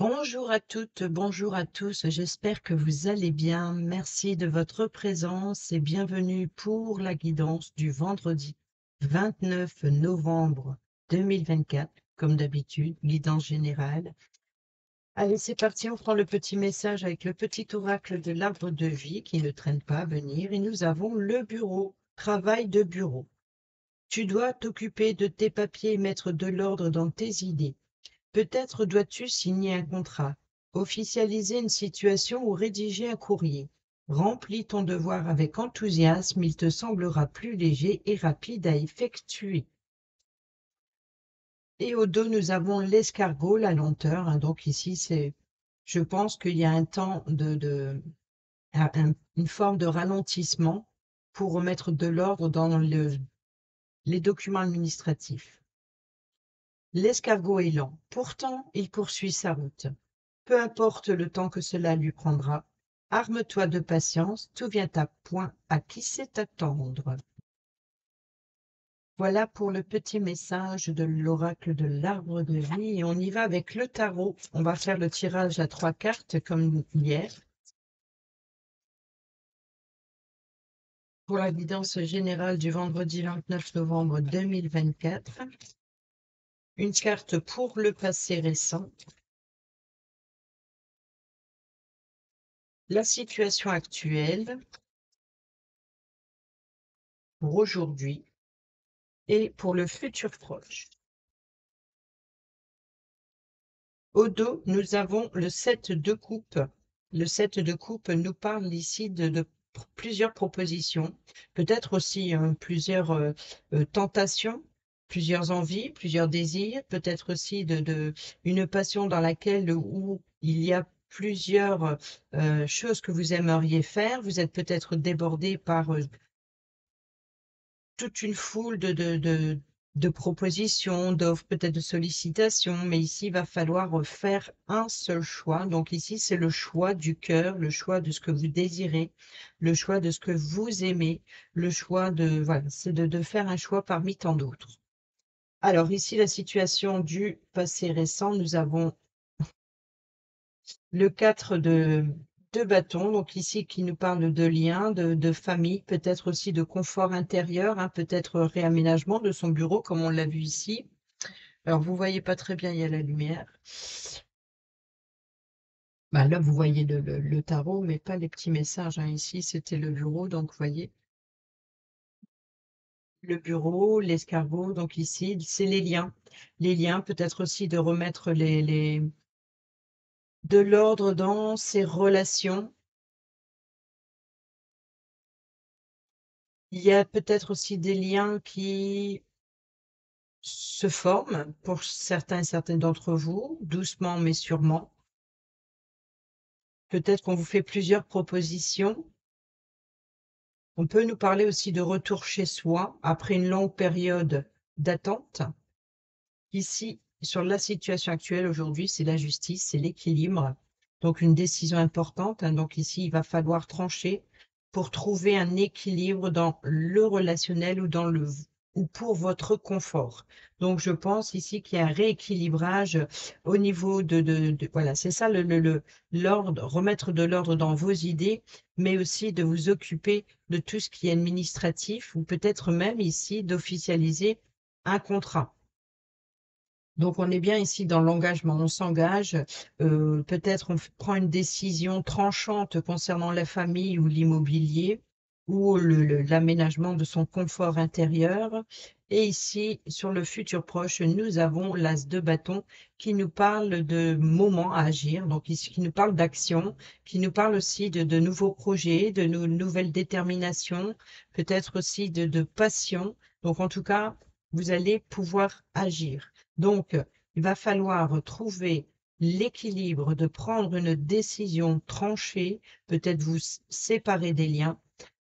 Bonjour à toutes, bonjour à tous, j'espère que vous allez bien. Merci de votre présence et bienvenue pour la guidance du vendredi 29 novembre 2024. Comme d'habitude, guidance générale. Allez, c'est parti, on prend le petit message avec le petit oracle de l'arbre de vie qui ne traîne pas à venir et nous avons le bureau, travail de bureau. Tu dois t'occuper de tes papiers et mettre de l'ordre dans tes idées. Peut-être dois-tu signer un contrat, officialiser une situation ou rédiger un courrier. Remplis ton devoir avec enthousiasme, il te semblera plus léger et rapide à effectuer. Et au dos, nous avons l'escargot, la lenteur. Donc ici, je pense qu'il y a un temps une forme de ralentissement pour remettre de l'ordre dans les documents administratifs. L'escargot est lent, pourtant il poursuit sa route. Peu importe le temps que cela lui prendra, arme-toi de patience, tout vient à point, à qui sait attendre. Voilà pour le petit message de l'oracle de l'arbre de vie. Et on y va avec le tarot. On va faire le tirage à 3 cartes comme hier. Pour la guidance générale du vendredi 29 novembre 2024. Une carte pour le passé récent. La situation actuelle pour aujourd'hui et pour le futur proche. Au dos, nous avons le 7 de coupe. Le 7 de coupe nous parle ici de plusieurs propositions, peut-être aussi plusieurs tentations, plusieurs envies, plusieurs désirs, peut-être aussi une passion dans laquelle où il y a plusieurs choses que vous aimeriez faire. Vous êtes peut-être débordé par toute une foule de propositions, d'offres, peut-être de sollicitations, mais ici, il va falloir faire un seul choix. Donc ici, c'est le choix du cœur, le choix de ce que vous désirez, le choix de ce que vous aimez, le choix voilà, c'est de faire un choix parmi tant d'autres. Alors ici, la situation du passé récent, nous avons le 4 de bâton, donc ici qui nous parle de liens, de famille, peut-être aussi de confort intérieur, hein, peut-être réaménagement de son bureau comme on l'a vu ici. Alors vous voyez pas très bien, il y a la lumière. Bah, là, vous voyez le tarot, mais pas les petits messages, hein. Ici, c'était le bureau, donc vous voyez le bureau, l'escargot, donc ici, c'est les liens. Les liens, peut-être aussi de remettre de l'ordre dans ses relations. Il y a peut-être aussi des liens qui se forment pour certains et certaines d'entre vous, doucement mais sûrement. Peut-être qu'on vous fait plusieurs propositions. On peut nous parler aussi de retour chez soi après une longue période d'attente. Ici, sur la situation actuelle aujourd'hui, c'est la justice, c'est l'équilibre. Donc une décision importante, hein. Donc ici, il va falloir trancher pour trouver un équilibre dans le relationnel ou pour votre confort. Donc je pense ici qu'il y a un rééquilibrage au niveau voilà, c'est ça l'ordre, remettre de l'ordre dans vos idées, mais aussi de vous occuper de tout ce qui est administratif ou peut-être même ici d'officialiser un contrat. Donc, on est bien ici dans l'engagement. On s'engage, peut-être prend une décision tranchante concernant la famille ou l'immobilier ou l'aménagement de son confort intérieur. Et ici, sur le futur proche, nous avons l'as de bâton qui nous parle de moments à agir, donc ici, qui nous parle d'action, qui nous parle aussi de nouveaux projets, de nouvelles déterminations, peut-être aussi de passion. Donc, en tout cas, vous allez pouvoir agir. Donc, il va falloir trouver l'équilibre de prendre une décision tranchée, peut-être vous séparer des liens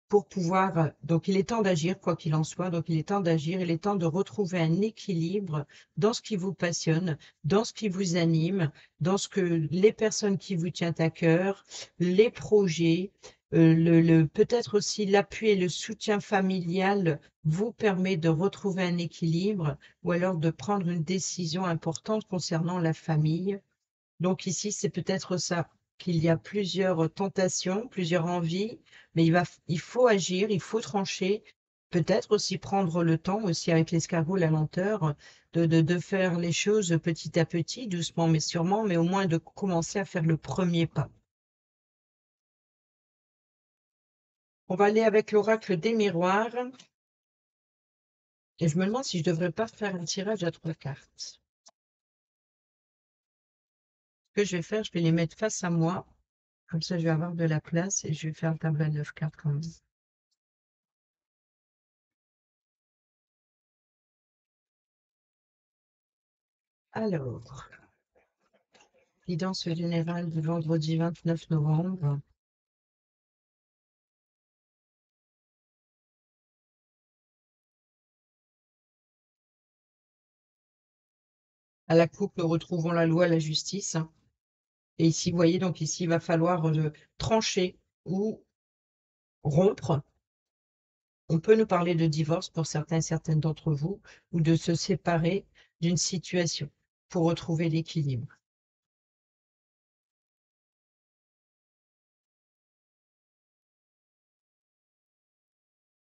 pour pouvoir, donc il est temps d'agir, quoi qu'il en soit, donc il est temps d'agir, il est temps de retrouver un équilibre dans ce qui vous passionne, dans ce qui vous anime, dans ce que les personnes qui vous tiennent à cœur, les projets, peut-être aussi l'appui et le soutien familial vous permet de retrouver un équilibre ou alors de prendre une décision importante concernant la famille. Donc ici, c'est peut-être ça, qu'il y a plusieurs tentations, plusieurs envies, mais il faut agir, il faut trancher, peut-être aussi prendre le temps, aussi avec l'escargot, la lenteur, de faire les choses petit à petit, doucement mais sûrement, mais au moins de commencer à faire le premier pas. On va aller avec l'oracle des miroirs, et je me demande si je devrais pas faire un tirage à 3 cartes. Ce que je vais faire, je vais les mettre face à moi, comme ça je vais avoir de la place, et je vais faire le tableau à 9 cartes quand même. Alors, guidance générale du vendredi 29 novembre. À la coupe, nous retrouvons la loi, la justice. Et ici, vous voyez, donc ici, il va falloir trancher ou rompre. On peut nous parler de divorce pour certains et certaines d'entre vous, ou de se séparer d'une situation pour retrouver l'équilibre.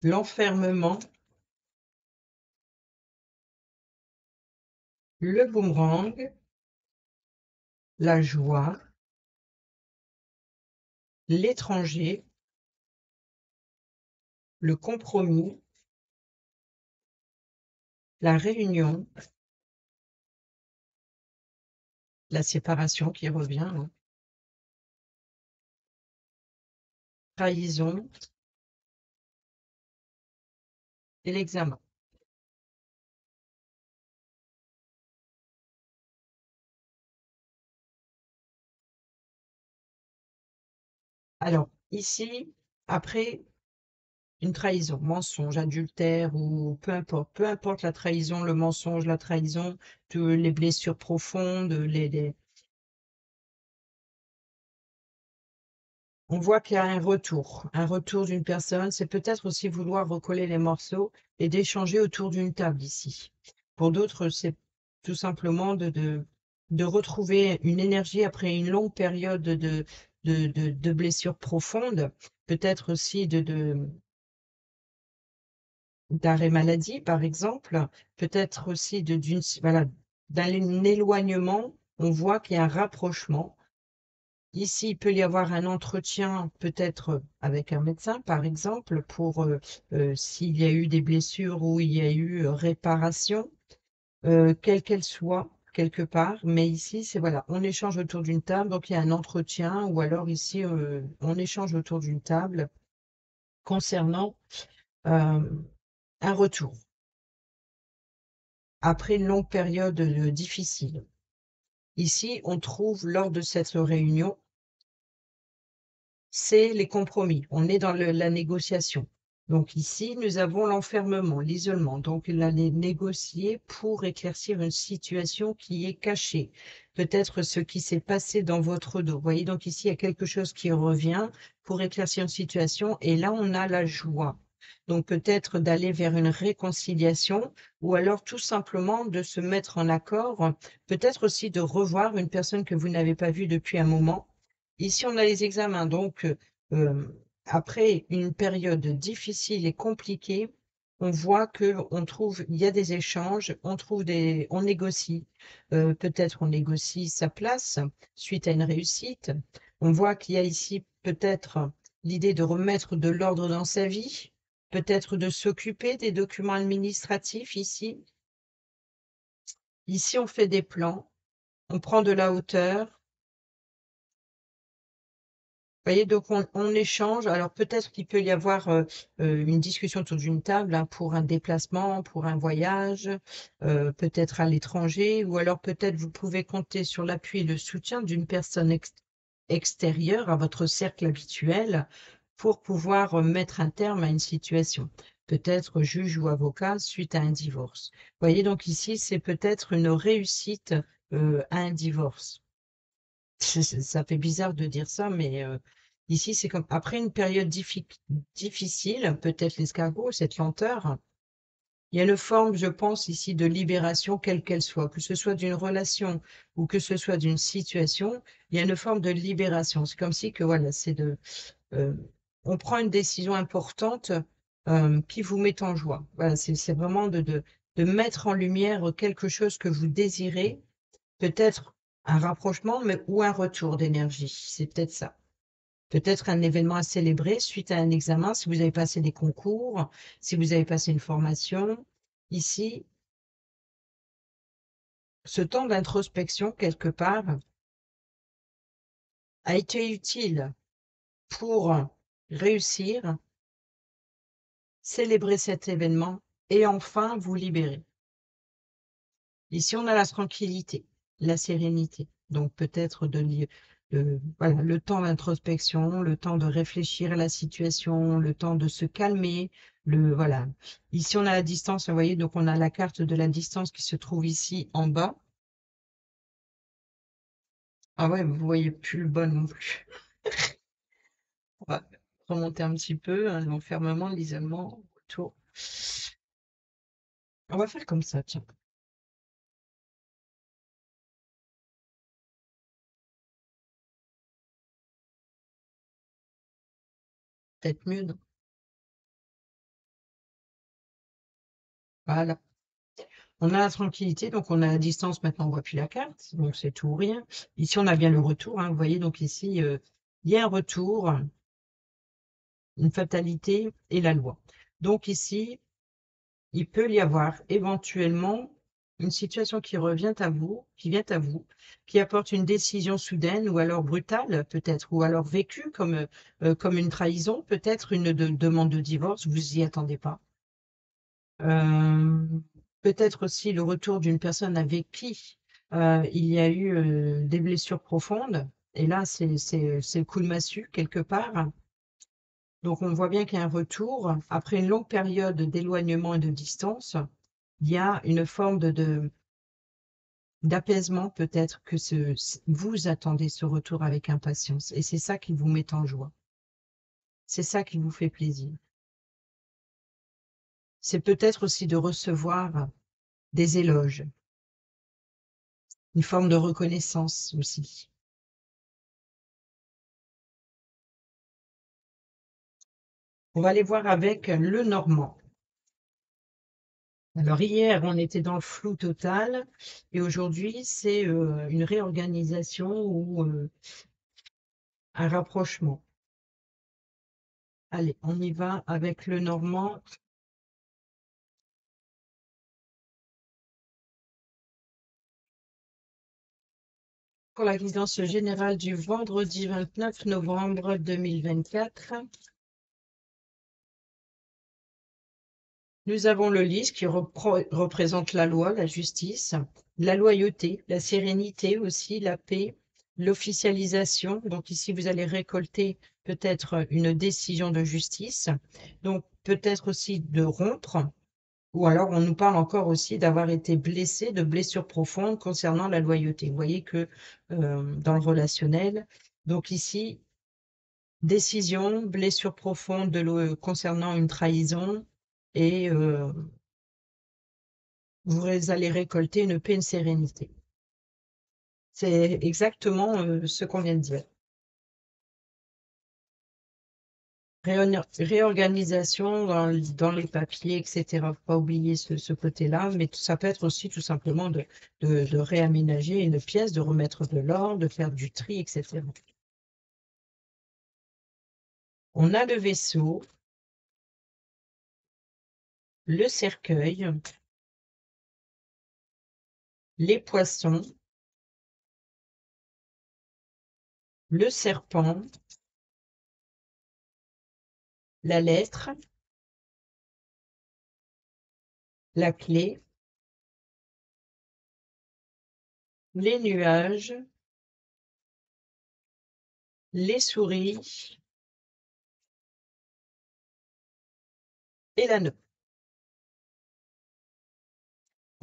L'enfermement, le boomerang, la joie, l'étranger, le compromis, la réunion, la séparation qui revient, hein, trahison et l'examen. Alors, ici, après une trahison, mensonge, adultère ou peu importe la trahison, le mensonge, la trahison, les blessures profondes, on voit qu'il y a un retour d'une personne. C'est peut-être aussi vouloir recoller les morceaux et d'échanger autour d'une table ici. Pour d'autres, c'est tout simplement de retrouver une énergie après une longue période de blessures profondes, peut-être aussi d'arrêt maladie, par exemple, peut-être aussi voilà, d'un éloignement. On voit qu'il y a un rapprochement. Ici, il peut y avoir un entretien, peut-être avec un médecin, par exemple, pour s'il y a eu des blessures ou il y a eu réparation, quelle qu'elle soit, quelque part. Mais ici, c'est voilà, on échange autour d'une table, donc il y a un entretien, ou alors ici, on échange autour d'une table concernant euh, un retour après une longue période difficile. Ici, on trouve lors de cette réunion, c'est les compromis. On est dans la négociation. Donc ici, nous avons l'enfermement, l'isolement. Donc il a négocié pour éclaircir une situation qui est cachée. Peut-être ce qui s'est passé dans votre dos. Vous voyez, donc ici, il y a quelque chose qui revient pour éclaircir une situation. Et là, on a la joie. Donc peut-être d'aller vers une réconciliation ou alors tout simplement de se mettre en accord. Peut-être aussi de revoir une personne que vous n'avez pas vue depuis un moment. Ici, on a les examens, donc après une période difficile et compliquée, on voit il y a des échanges, on négocie. Peut-être on négocie sa place suite à une réussite. On voit qu'il y a ici peut-être l'idée de remettre de l'ordre dans sa vie, peut-être de s'occuper des documents administratifs ici. Ici, on fait des plans, on prend de la hauteur. Vous voyez, donc on échange. Alors peut-être qu'il peut y avoir une discussion autour d'une table, hein, pour un déplacement, pour un voyage, peut-être à l'étranger, ou alors peut-être vous pouvez compter sur l'appui et le soutien d'une personne extérieure à votre cercle habituel pour pouvoir mettre un terme à une situation. Peut-être juge ou avocat suite à un divorce. Vous voyez, donc ici, c'est peut-être une réussite à un divorce. Ça fait bizarre de dire ça, mais ici, c'est comme après une période difficile, peut-être l'escargot, cette lenteur, Il y a une forme, je pense, ici de libération, quelle qu'elle soit, que ce soit d'une relation ou que ce soit d'une situation, il y a une forme de libération. C'est comme si que voilà, euh, on prend une décision importante qui vous met en joie. Voilà, c'est vraiment de mettre en lumière quelque chose que vous désirez, peut-être un rapprochement, mais ou un retour d'énergie. C'est peut-être ça. Peut-être un événement à célébrer suite à un examen, si vous avez passé des concours, si vous avez passé une formation. Ici, ce temps d'introspection, quelque part, a été utile pour réussir, célébrer cet événement et enfin vous libérer. Ici, on a la tranquillité, la sérénité. Donc peut-être voilà, le temps d'introspection, le temps de réfléchir à la situation, le temps de se calmer. Voilà. Ici, on a la distance, vous voyez, donc on a la carte de la distance qui se trouve ici en bas. Ah ouais, vous voyez plus le bon non plus. On va remonter un petit peu, hein, l'enfermement, l'isolement, autour. On va faire comme ça, tiens. Peut-être mieux, non? Voilà. On a la tranquillité, donc on a la distance, maintenant on voit plus la carte, donc c'est tout ou rien. Ici, on a bien le retour, hein, vous voyez, donc ici, il y a un retour, une fatalité et la loi. Donc ici, il peut y avoir éventuellement une situation qui revient à vous, qui vient à vous, qui apporte une décision soudaine ou alors brutale peut-être, ou alors vécue comme une trahison, peut-être une demande de divorce, vous y attendez pas. Euh, Peut-être aussi le retour d'une personne avec qui il y a eu des blessures profondes. Et là, c'est le coup de massue quelque part. Donc, on voit bien qu'il y a un retour. Après une longue période d'éloignement et de distance, il y a une forme d'apaisement peut-être que vous attendez ce retour avec impatience. Et c'est ça qui vous met en joie. C'est ça qui vous fait plaisir. C'est peut-être aussi de recevoir des éloges, une forme de reconnaissance aussi. On va aller voir avec le normand. Alors hier, on était dans le flou total et aujourd'hui, c'est une réorganisation ou un rapprochement. Allez, on y va avec le normand. Pour la guidance générale du vendredi 29 novembre 2024, nous avons le lys qui représente la loi, la justice, la loyauté, la sérénité aussi, la paix, l'officialisation. Donc ici, vous allez récolter peut-être une décision de justice. Donc peut-être aussi de rompre, ou alors on nous parle encore aussi d'avoir été blessé, de blessures profondes concernant la loyauté. Vous voyez que dans le relationnel, donc ici, décision, blessure profonde concernant une trahison, et vous allez récolter une paix, une sérénité. C'est exactement ce qu'on vient de dire. Réorganisation dans les papiers, etc. Faut pas oublier ce côté-là, mais ça peut être aussi tout simplement de réaménager une pièce, de remettre de l'ordre, de faire du tri, etc. On a le vaisseau, le cercueil, les poissons, le serpent, la lettre, la clé, les nuages, les souris et l'anneau.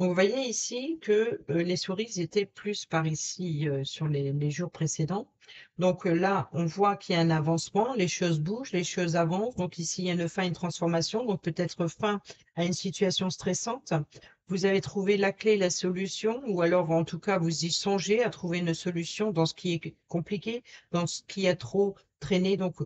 Donc, vous voyez ici que les souris étaient plus par ici sur les jours précédents. Donc là, on voit qu'il y a un avancement, les choses bougent, les choses avancent. Donc ici, il y a une fin, une transformation, donc peut-être fin à une situation stressante. Vous avez trouvé la clé, la solution, ou alors en tout cas, vous y songez à trouver une solution dans ce qui est compliqué, dans ce qui a trop traîné. Donc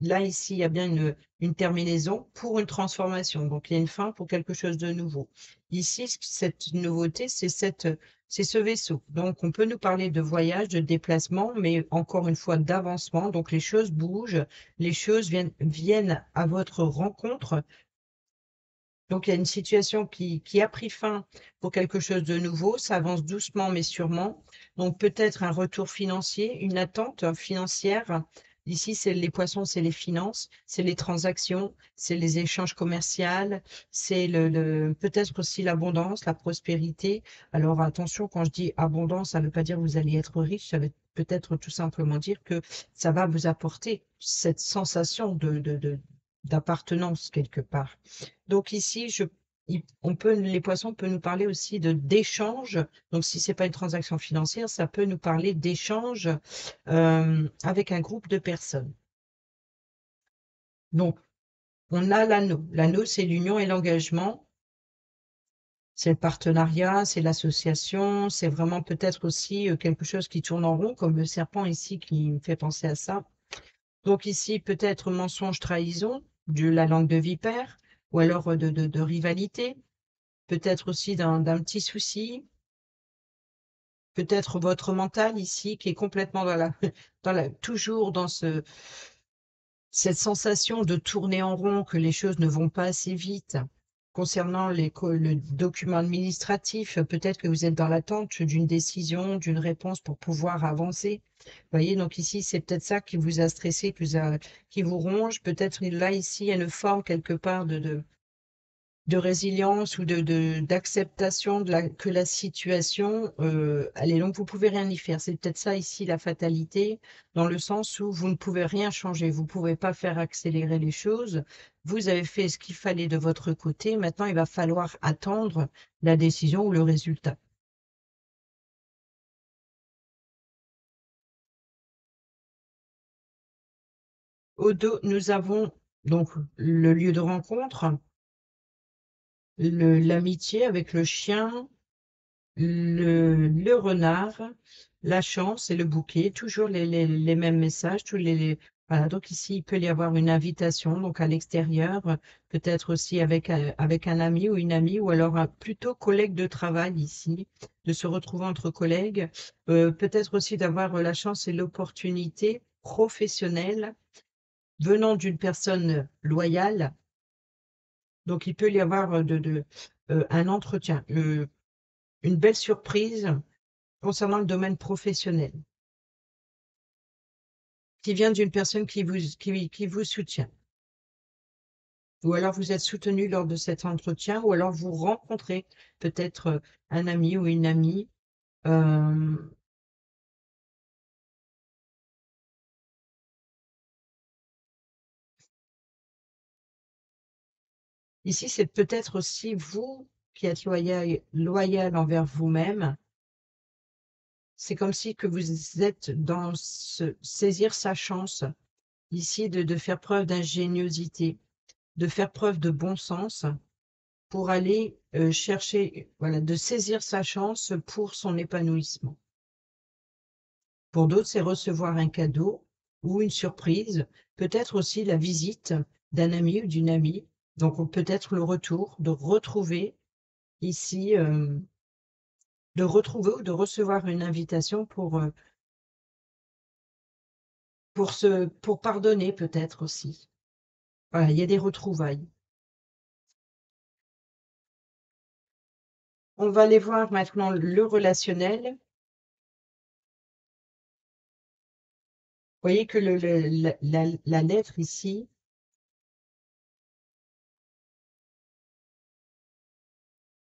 là, ici, il y a bien une terminaison pour une transformation. Donc il y a une fin pour quelque chose de nouveau. Ici, cette nouveauté, c'est ce vaisseau. Donc, on peut nous parler de voyage, de déplacement, mais encore une fois, d'avancement. Donc, les choses bougent, les choses viennent à votre rencontre. Donc, il y a une situation qui a pris fin pour quelque chose de nouveau. Ça avance doucement, mais sûrement. Donc, peut-être un retour financier, une attente financière. Ici, c'est les poissons, c'est les finances, c'est les transactions, c'est les échanges commerciaux, c'est peut-être aussi l'abondance, la prospérité. Alors, attention, quand je dis abondance, ça ne veut pas dire que vous allez être riche, ça veut peut-être tout simplement dire que ça va vous apporter cette sensation d'appartenance quelque part. Donc ici, les poissons peuvent nous parler aussi d'échange. Donc si c'est pas une transaction financière, ça peut nous parler d'échange avec un groupe de personnes. Donc on a l'anneau. L'anneau, c'est l'union et l'engagement. C'est le partenariat, c'est l'association, c'est vraiment peut-être aussi quelque chose qui tourne en rond, comme le serpent ici qui me fait penser à ça. Donc ici, peut-être mensonge, trahison, de la langue de vipère, ou alors de rivalité, peut-être aussi d'un petit souci, peut-être votre mental ici qui est complètement toujours dans cette sensation de tourner en rond, que les choses ne vont pas assez vite. Concernant le document administratif, peut-être que vous êtes dans l'attente d'une décision, d'une réponse pour pouvoir avancer. Vous voyez, donc ici, c'est peut-être ça qui vous a stressé, qui vous ronge. Peut-être là, ici, il y a une forme quelque part de résilience ou d'acceptation que la situation, elle est longue. Vous pouvez rien y faire. C'est peut-être ça ici la fatalité, dans le sens où vous ne pouvez rien changer. Vous ne pouvez pas faire accélérer les choses. Vous avez fait ce qu'il fallait de votre côté. Maintenant, il va falloir attendre la décision ou le résultat. Au dos, nous avons donc le lieu de rencontre, l'amitié avec le chien, le renard, la chance et le bouquet, toujours les mêmes messages, voilà, donc ici, il peut y avoir une invitation, donc à l'extérieur, peut-être aussi avec un ami ou une amie, ou alors plutôt collègue de travail ici, de se retrouver entre collègues, peut-être aussi d'avoir la chance et l'opportunité professionnelle venant d'une personne loyale. Donc, il peut y avoir un entretien, une belle surprise concernant le domaine professionnel, qui vient d'une personne qui vous soutient. Ou alors vous êtes soutenu lors de cet entretien, ou alors vous rencontrez peut-être un ami ou une amie. Euh, Ici, c'est peut-être aussi vous qui êtes loyal envers vous-même. C'est comme si que vous êtes dans saisir sa chance, ici, de faire preuve d'ingéniosité, de faire preuve de bon sens, pour aller chercher, voilà, de saisir sa chance pour son épanouissement. Pour d'autres, c'est recevoir un cadeau ou une surprise, peut-être aussi la visite d'un ami ou d'une amie, donc peut-être le retour, de retrouver ici, de retrouver ou de recevoir une invitation pour pardonner peut-être aussi. Voilà, il y a des retrouvailles. On va aller voir maintenant le relationnel. Vous voyez que la lettre ici,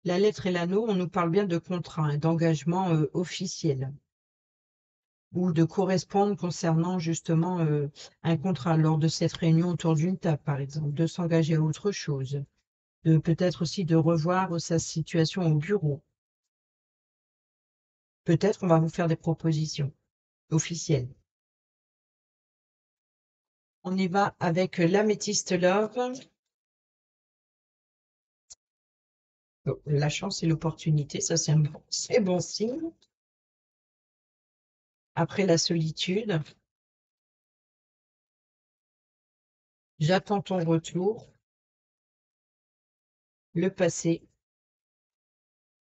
la lettre et l'anneau, on nous parle bien de contrat, hein, d'engagement officiel ou de correspondre concernant justement un contrat lors de cette réunion autour d'une table, par exemple, de s'engager à autre chose. peut-être aussi de revoir sa situation au bureau. Peut-être on va vous faire des propositions officielles. On y va avec l'améthyste love. Oh, la chance et l'opportunité, ça c'est bon signe. Après la solitude, j'attends ton retour, le passé.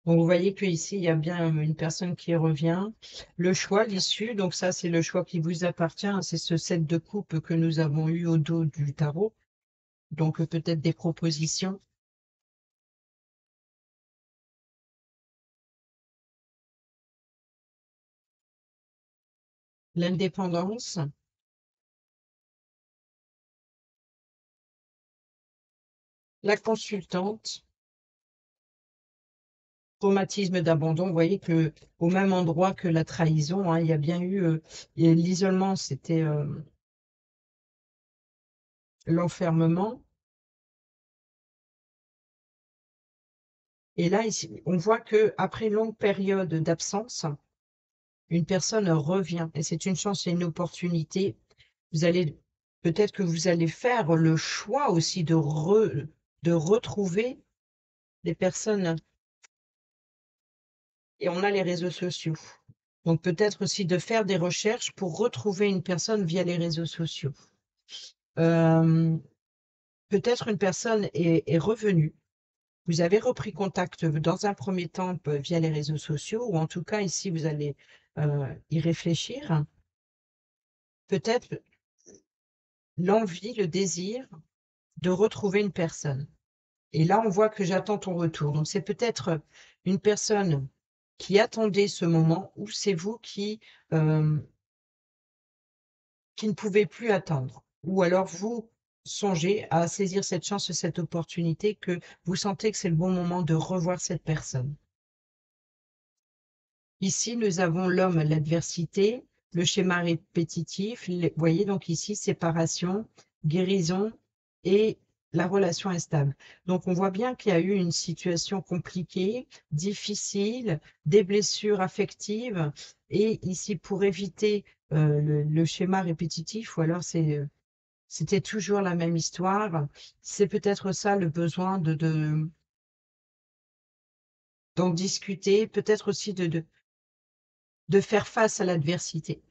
Donc vous voyez qu'ici, il y a bien une personne qui revient. Le choix, l'issue, donc ça c'est le choix qui vous appartient. C'est ce set de coupe que nous avons eu au dos du tarot. Donc peut-être des propositions. L'indépendance, la consultante, traumatisme d'abandon. Vous voyez que au même endroit que la trahison, hein, il y a bien eu l'isolement, c'était l'enfermement. Et là, ici, on voit que après une longue période d'absence, une personne revient. Et c'est une chance et une opportunité. Vous allez peut-être que vous allez faire le choix aussi de retrouver des personnes. Et on a les réseaux sociaux. Donc peut-être aussi de faire des recherches pour retrouver une personne via les réseaux sociaux. Peut-être une personne est revenue. Vous avez repris contact dans un premier temps via les réseaux sociaux, ou en tout cas ici vous allez y réfléchir. Peut-être l'envie, le désir de retrouver une personne. Et là, on voit que j'attends ton retour. Donc c'est peut-être une personne qui attendait ce moment, ou c'est vous qui ne pouvez plus attendre. Ou alors vous songez à saisir cette chance, cette opportunité, que vous sentez que c'est le bon moment de revoir cette personne. Ici, nous avons l'homme, l'adversité, le schéma répétitif. Vous voyez donc ici, séparation, guérison et la relation instable. Donc on voit bien qu'il y a eu une situation compliquée, difficile, des blessures affectives. Et ici, pour éviter le schéma répétitif, ou alors c'était toujours la même histoire, c'est peut-être ça le besoin d'en discuter, peut-être aussi de faire face à l'adversité,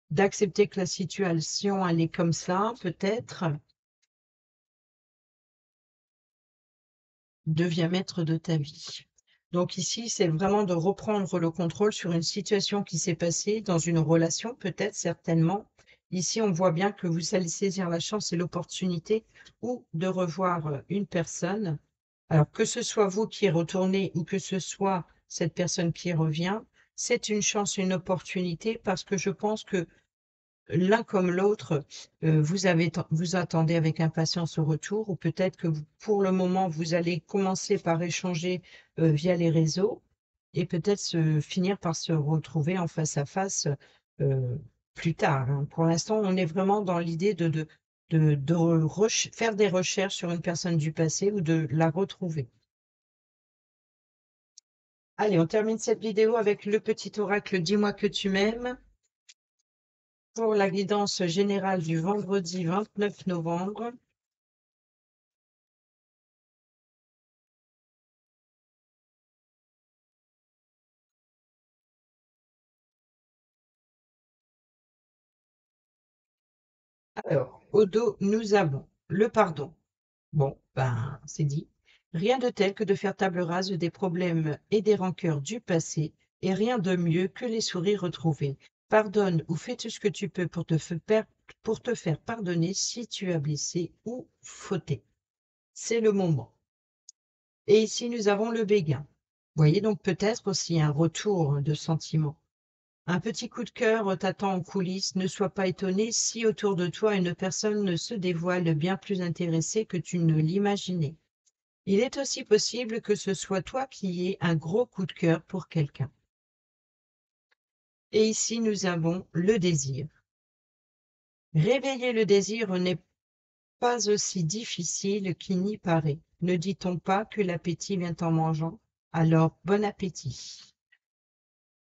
d'accepter que la situation, elle est comme ça, peut-être, deviens maître de ta vie. Donc ici, c'est vraiment de reprendre le contrôle sur une situation qui s'est passée dans une relation, peut-être, certainement. Ici, on voit bien que vous allez saisir la chance et l'opportunité ou de revoir une personne. Alors, que ce soit vous qui retournez ou que ce soit cette personne qui revient, c'est une chance, une opportunité, parce que je pense que l'un comme l'autre, vous attendez avec impatience au retour, ou peut-être que pour le moment, vous allez commencer par échanger via les réseaux et peut-être finir par se retrouver en face à face euh, plus tard, hein. Pour l'instant, on est vraiment dans l'idée de faire des recherches sur une personne du passé ou de la retrouver. Allez, on termine cette vidéo avec le petit oracle Dis-moi que tu m'aimes pour la guidance générale du vendredi 29 novembre. Alors, au dos, nous avons le pardon. Bon, ben, c'est dit. Rien de tel que de faire table rase des problèmes et des rancœurs du passé, et rien de mieux que les sourires retrouvés. Pardonne ou fais tout ce que tu peux pour te faire pardonner si tu as blessé ou fauté. C'est le moment. Et ici, nous avons le béguin. Vous voyez donc peut-être aussi un retour de sentiment. Un petit coup de cœur t'attend en coulisses. Ne sois pas étonné si autour de toi une personne se dévoile bien plus intéressée que tu ne l'imaginais. Il est aussi possible que ce soit toi qui aies un gros coup de cœur pour quelqu'un. Et ici, nous avons le désir. Réveiller le désir pas aussi difficile qu'il n'y paraît. Ne dit-on pas que l'appétit vient en mangeant? Alors, bon appétit!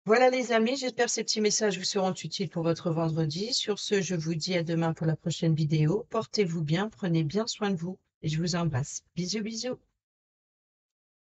Voilà les amis, j'espère que ces petits messages vous seront utiles pour votre vendredi. Sur ce, je vous dis à demain pour la prochaine vidéo. Portez-vous bien, prenez bien soin de vous et je vous embrasse. Bisous, bisous!